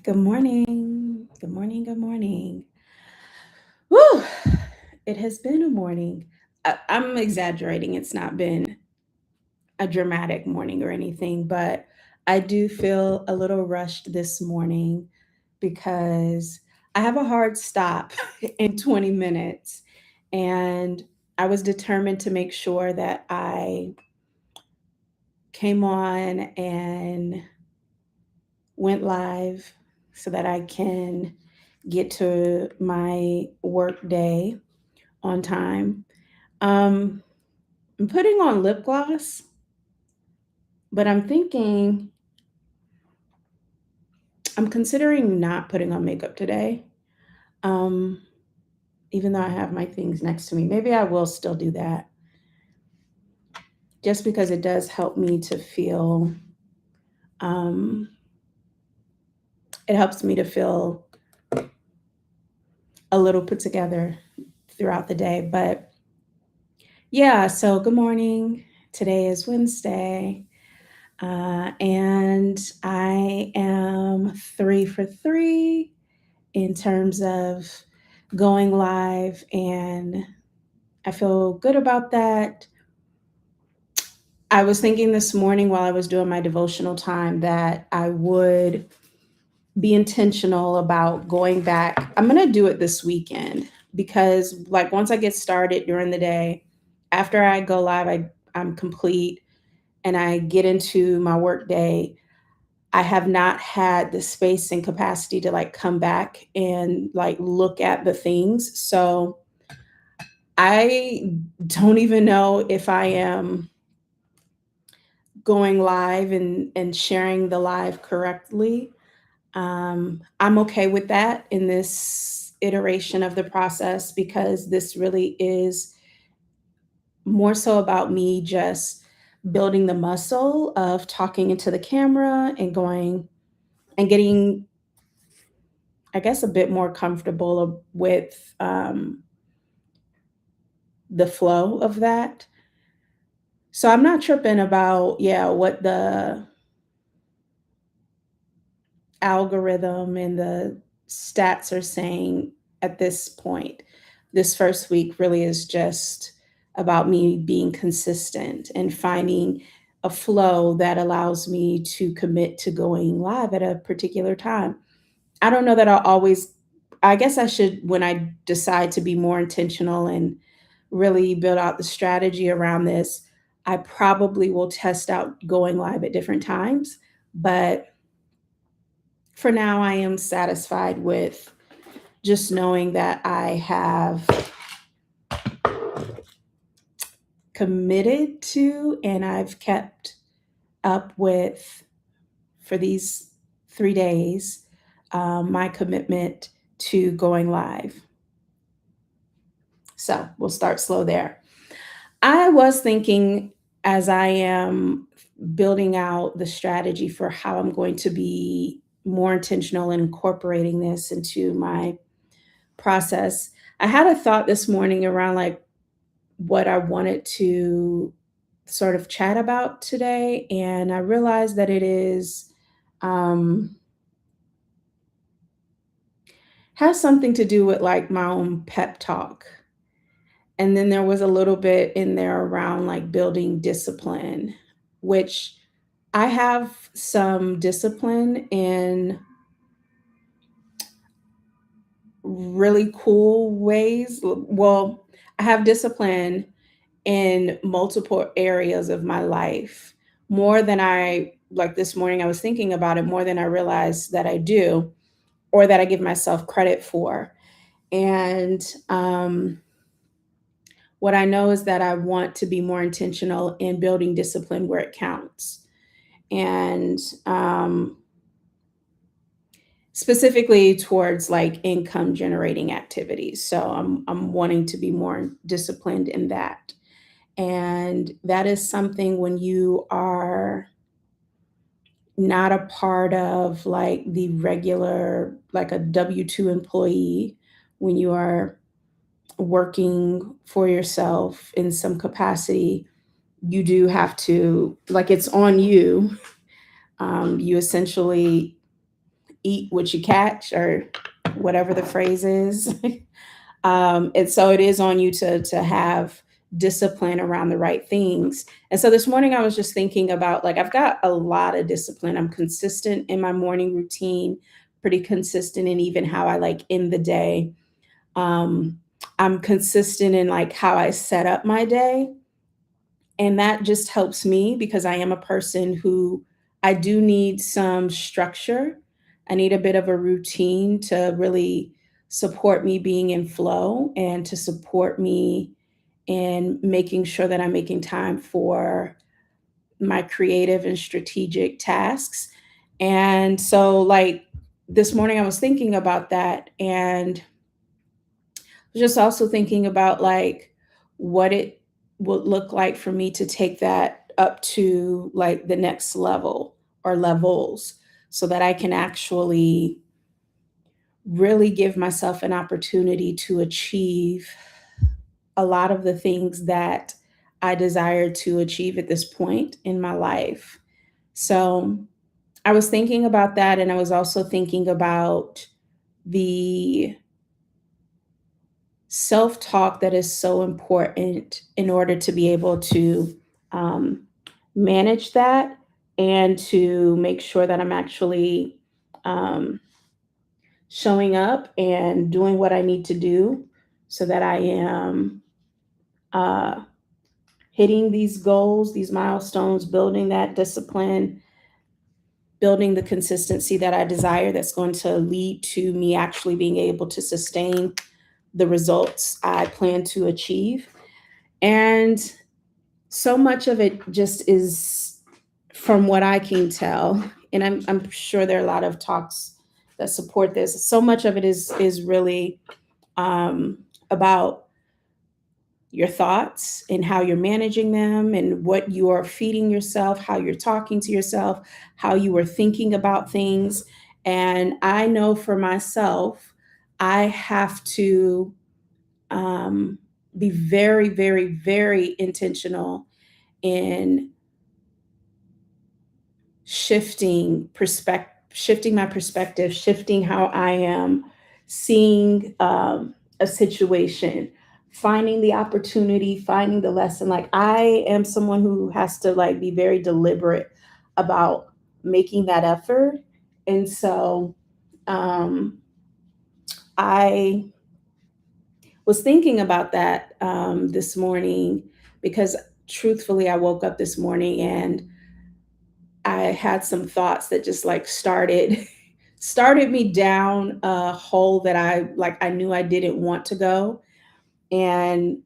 Good morning. Good morning. Good morning. Woo! It has been a morning. I'm exaggerating. It's not been a dramatic morning or anything, but I do feel a little rushed this morning because I have a hard stop in 20 minutes. And I was determined to make sure that I came on and went live so that I can get to my work day on time. Um, I'm putting on lip gloss, but I'm considering not putting on makeup today. Um, Even though I have my things next to me, maybe I will still do that just because it does help me to feel, um, it helps me to feel a little put together throughout the day. But yeah, so good morning. Today is Wednesday. And I am 3 for 3 in terms of going live, and I feel good about that. I was thinking this morning while I was doing my devotional time that I would be intentional about going back. I'm going to do it this weekend because, like, once I get started during the day, after I go live, I'm complete and I get into my work day. I have not had the space and capacity to like come back and like look at the things. So I don't even know if I am going live and sharing the live correctly. I'm okay with that in this iteration of the process because this really is more so about me just building the muscle of talking into the camera and going and getting, I guess, a bit more comfortable with the flow of that. So I'm not tripping about, yeah, what the algorithm and the stats are saying at this point. This first week really is just about me being consistent and finding a flow that allows me to commit to going live at a particular time. I don't know that I'll always, I guess I should, when I decide to be more intentional and really build out the strategy around this, I probably will test out going live at different times. But for now, I am satisfied with just knowing that I have committed to and I've kept up with for these 3 days my commitment to going live. So we'll start slow there. I was thinking as I am building out the strategy for how I'm going to be more intentional in incorporating this into my process. I had a thought this morning around like what I wanted to sort of chat about today, and I realized that it is um, has something to do with like my own pep talk. And then there was a little bit in there around like building discipline, which I have some discipline in really cool ways. Well, I have discipline in multiple areas of my life more than I like this morning. I was thinking about it more than I realized that I do or that I give myself credit for. And what I know is that I want to be more intentional in building discipline where it counts. And specifically towards like income generating activities. So I'm wanting to be more disciplined in that. And that is something when you are not a part of like the regular, like a W-2 employee, when you are working for yourself in some capacity, you do have to, like, it's on you. You essentially eat what you catch, or whatever the phrase is. And so it is on you to have discipline around the right things. And so this morning I was just thinking about, like, I've got a lot of discipline. I'm consistent in my morning routine, pretty consistent in even how I like end the day. Um, I'm consistent in like how I set up my day. And that just helps me because I am a person who, I do need some structure. I need a bit of a routine to really support me being in flow and to support me in making sure that I'm making time for my creative and strategic tasks. And so, like, this morning I was thinking about that, and just also thinking about like what it would look like for me to take that up to like the next level or levels, so that I can actually really give myself an opportunity to achieve a lot of the things that I desire to achieve at this point in my life. So I was thinking about that, and I was also thinking about the self talk that is so important in order to be able to um, manage that, and to make sure that I'm actually um, showing up and doing what I need to do so that I am uh, hitting these goals, these milestones, building that discipline, building the consistency that I desire, that's going to lead to me actually being able to sustain the results I plan to achieve. And so much of it just is, from what I can tell, and I'm sure there are a lot of talks that support this. So much of it is really um, about your thoughts and how you're managing them, and what you are feeding yourself, how you're talking to yourself, how you are thinking about things. And I know for myself, I have to um, be very, very, very intentional in shifting my perspective, shifting how I am seeing a situation, finding the opportunity, finding the lesson. Like, I am someone who has to like be very deliberate about making that effort. And so um, I was thinking about that this morning, because truthfully, I woke up this morning and I had some thoughts that just like started me down a hole that I knew I didn't want to go. And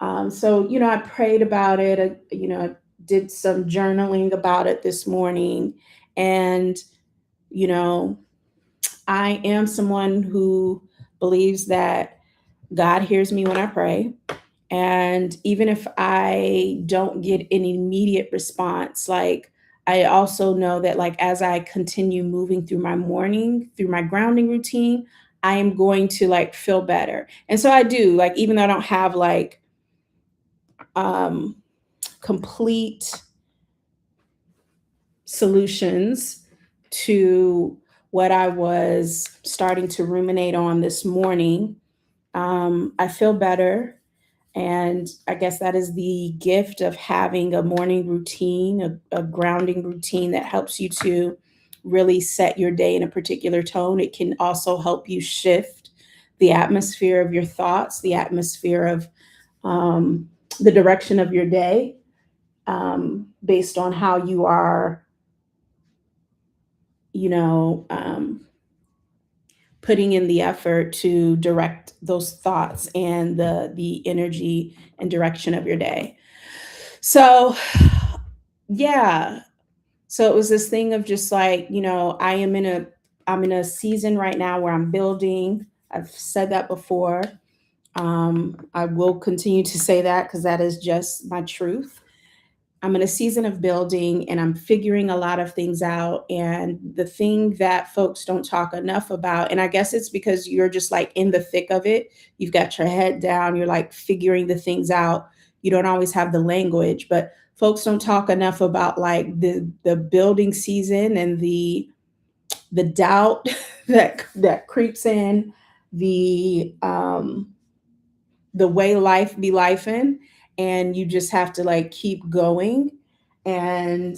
so, I prayed about it. I did some journaling about it this morning. And, you know, I am someone who believes that God hears me when I pray. And even if I don't get an immediate response, like, I also know that like as I continue moving through my morning, through my grounding routine, I am going to like feel better. And so I do, like, even though I don't have like um complete solutions to what I was starting to ruminate on this morning, I feel better. And I guess that is the gift of having a morning routine, a grounding routine that helps you to really set your day in a particular tone. It can also help you shift the atmosphere of your thoughts, the atmosphere of um, the direction of your day, based on how you are, you know, putting in the effort to direct those thoughts and the energy and direction of your day. So, yeah. So it was this thing of just like, I'm in a season right now where I'm building. I've said that before. I will continue to say that because that is just my truth. I'm in a season of building, and I'm figuring a lot of things out. And the thing that folks don't talk enough about, and I guess it's because you're just like in the thick of it, you've got your head down, you're like figuring the things out. You don't always have the language, but folks don't talk enough about like the building season and the the doubt that creeps in, the the way life be lifing, and you just have to like keep going, and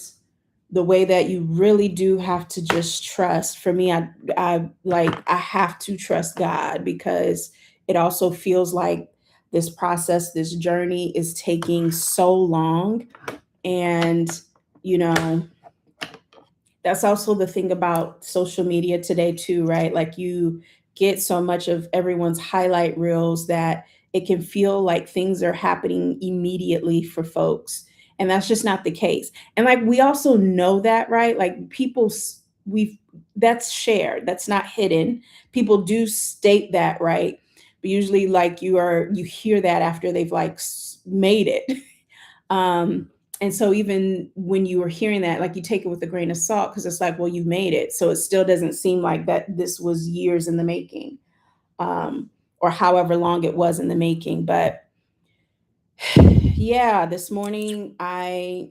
the way that you really do have to just trust. For me, I have to trust God, because it also feels like this process, this journey is taking so long. And you know, that's also the thing about social media today too, right? Like you get so much of everyone's highlight reels that it can feel like things are happening immediately for folks, and that's just not the case. And like we also know that, right? Like we that's shared, that's not hidden. People do state that, right? But usually like you hear that after they've like made it. um and so even when you were hearing that, like you take it with a grain of salt, because it's like, well, you've made it, so it still doesn't seem like that this was years in the making, um or however long it was in the making. But yeah, this morning I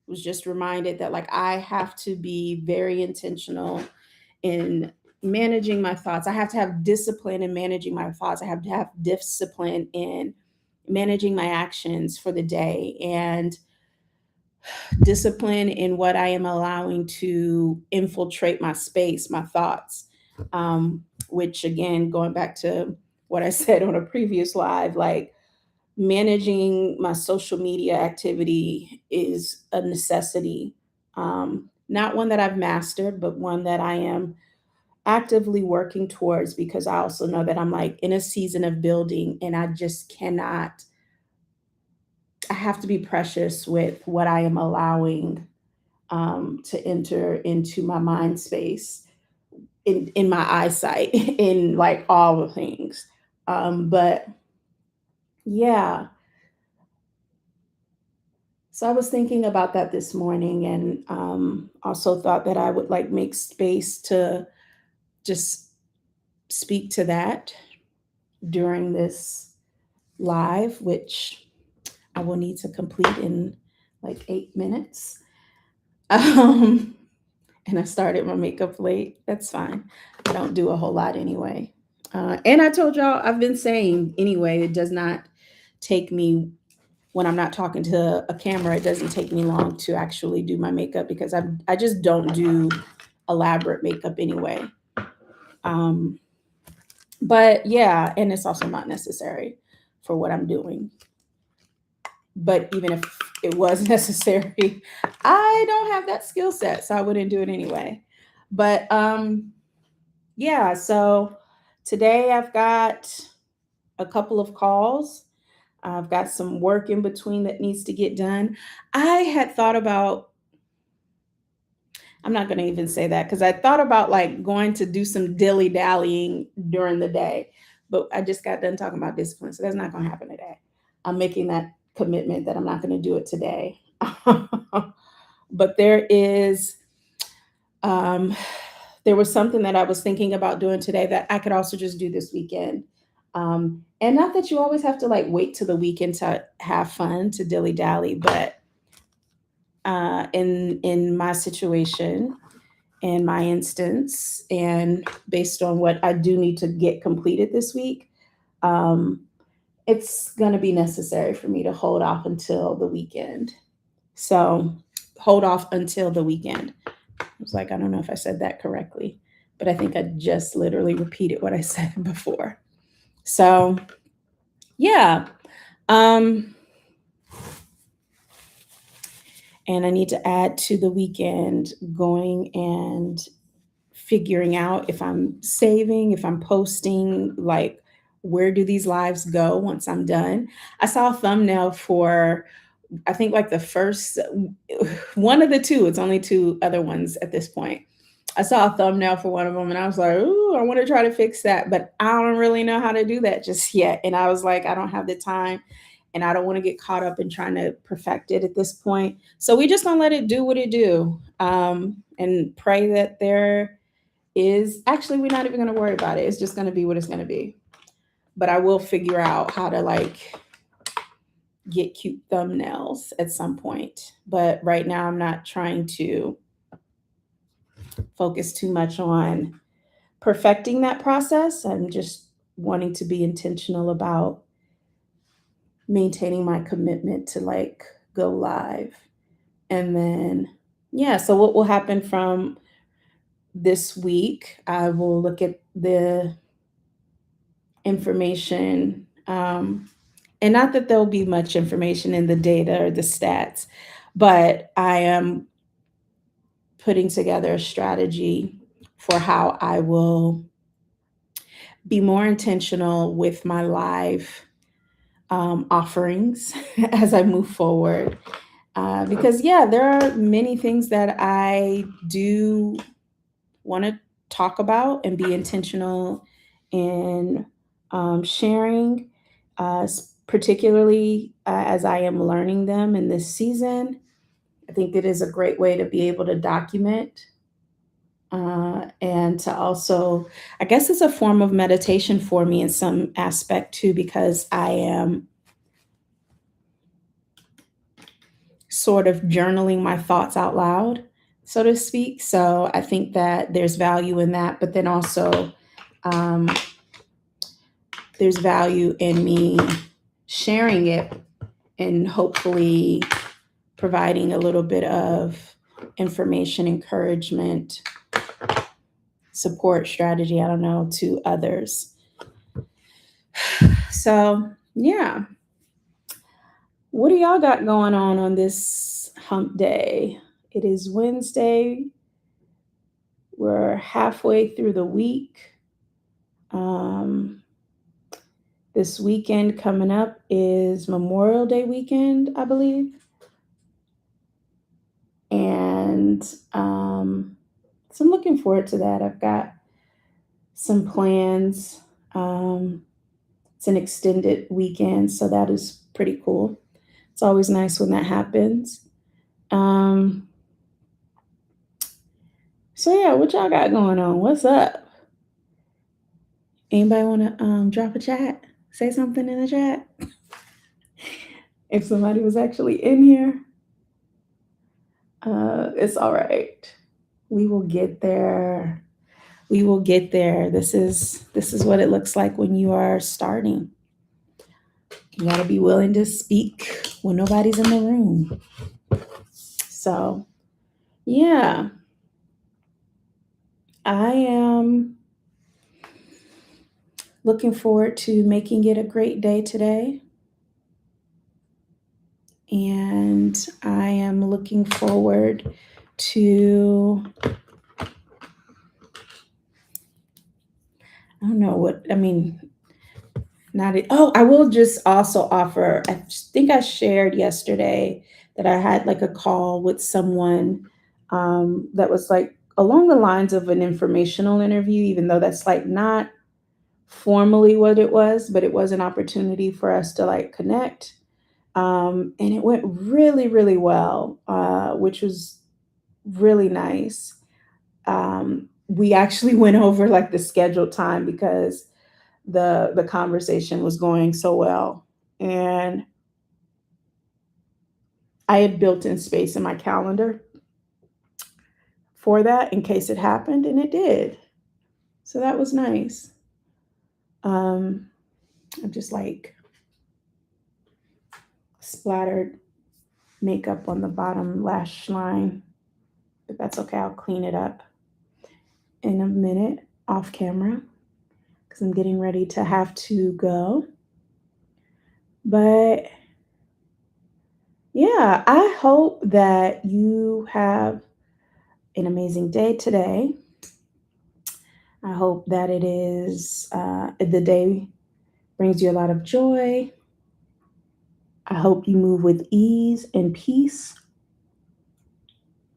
was just reminded that like I have to be very intentional in managing my thoughts. I have to have discipline in managing my thoughts. I have to have discipline in managing my actions for the day, and discipline in what I am allowing to infiltrate my space, my thoughts. Which again, going back to what I said on a previous live, like managing my social media activity is a necessity. Not one that I've mastered, but one that I am actively working towards, because I also know that I'm like in a season of building, and I just cannot, I have to be precious with what I am allowing to enter into my mind space, in my eyesight, in like all the things. But yeah, so I was thinking about that this morning, and also thought that I would like make space to just speak to that during this live, which I will need to complete in like 8 minutes. Um, and I started my makeup late. That's fine. I don't do a whole lot anyway. And I told y'all, I've been saying anyway, it does not take me, when I'm not talking to a camera, it doesn't take me long to actually do my makeup, because I just don't do elaborate makeup anyway. Um, but yeah, and it's also not necessary for what I'm doing. But even if it was necessary, I don't have that skill set, so I wouldn't do it anyway. But yeah, so today I've got a couple of calls. I've got some work in between that needs to get done. I had thought about, I'm not going to even say that, because I thought about like going to do some dilly dallying during the day, but I just got done talking about discipline. So that's not going to happen today. I'm making that commitment that I'm not going to do it today. But um, there was something that I was thinking about doing today that I could also just do this weekend. And not that you always have to like wait to the weekend to have fun, to dilly dally, but in my situation, in my instance, and based on what I do need to get completed this week, um, it's going to be necessary for me to hold off until the weekend. So, hold off until the weekend. I was like, I don't know if I said that correctly, but I think I just literally repeated what I said before. So, yeah. Um, and I need to add to the weekend going and figuring out if I'm saving, if I'm posting, like where do these lives go once I'm done. I saw a thumbnail for, I think like the first one of the two, it's only two other ones at this point. I saw a thumbnail for one of them and I was like, ooh, I want to try to fix that, but I don't really know how to do that just yet. And I was like, I don't have the time and I don't want to get caught up in trying to perfect it at this point. So we just gonna let it do what it do, and pray that there is, actually, we're not even going to worry about it. It's just going to be what it's going to be. But I will figure out how to like get cute thumbnails at some point. But right now, I'm not trying to focus too much on perfecting that process. I'm just wanting to be intentional about maintaining my commitment to like go live. And then, yeah, so what will happen from this week? I will look at the information. And not that there'll be much information in the data or the stats, but I am putting together a strategy for how I will be more intentional with my live offerings as I move forward. Because, yeah, there are many things that I do want to talk about and be intentional in sharing, particularly as I am learning them in this season. I think it is a great way to be able to document and to also, I guess it's a form of meditation for me in some aspect too, because I am sort of journaling my thoughts out loud, so to speak. So I think that there's value in that, but then also um, there's value in me sharing it and hopefully providing a little bit of information, encouragement, support strategy, I don't know, to others. So, yeah. What do y'all got going on this hump day? It is Wednesday. We're halfway through the week. Um, this weekend coming up is Memorial Day weekend, I believe. And so I'm looking forward to that. I've got some plans. It's an extended weekend, so that is pretty cool. It's always nice when that happens. Um, so yeah, what y'all got going on? What's up? Anybody want to drop a chat? Say something in the chat. If somebody was actually in here, it's all right. We will get there. We will get there. This is what it looks like when you are starting. You got to be willing to speak when nobody's in the room. So, yeah, I am looking forward to making it a great day today. And I am looking forward to, I don't know what, I mean, not it. Oh, I will just also offer, I think I shared yesterday that I had like a call with someone that was like along the lines of an informational interview, even though that's like not formally what it was, but it was an opportunity for us to like connect. And it went really, really well, which was really nice. We actually went over like the scheduled time because the conversation was going so well, and I had built in space in my calendar for that in case it happened, and it did. So that was nice. Um, I'm just like splattered makeup on the bottom lash line, but that's okay. I'll clean it up in a minute off camera because I'm getting ready to have to go. But yeah, I hope that you have an amazing day today. I hope that it is the day brings you a lot of joy. I hope you move with ease and peace.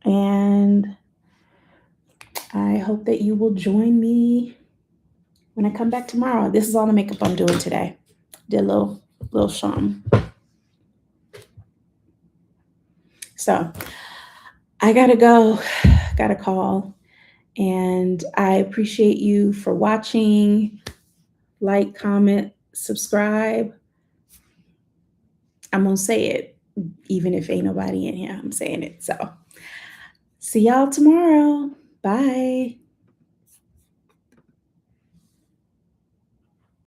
And I hope that you will join me when I come back tomorrow. This is all the makeup I'm doing today. Did a little something. So I gotta go. Got a call. And I appreciate you for watching. Like, comment, subscribe. I'm gonna say it, even if ain't nobody in here. I'm saying it. So see y'all tomorrow. Bye.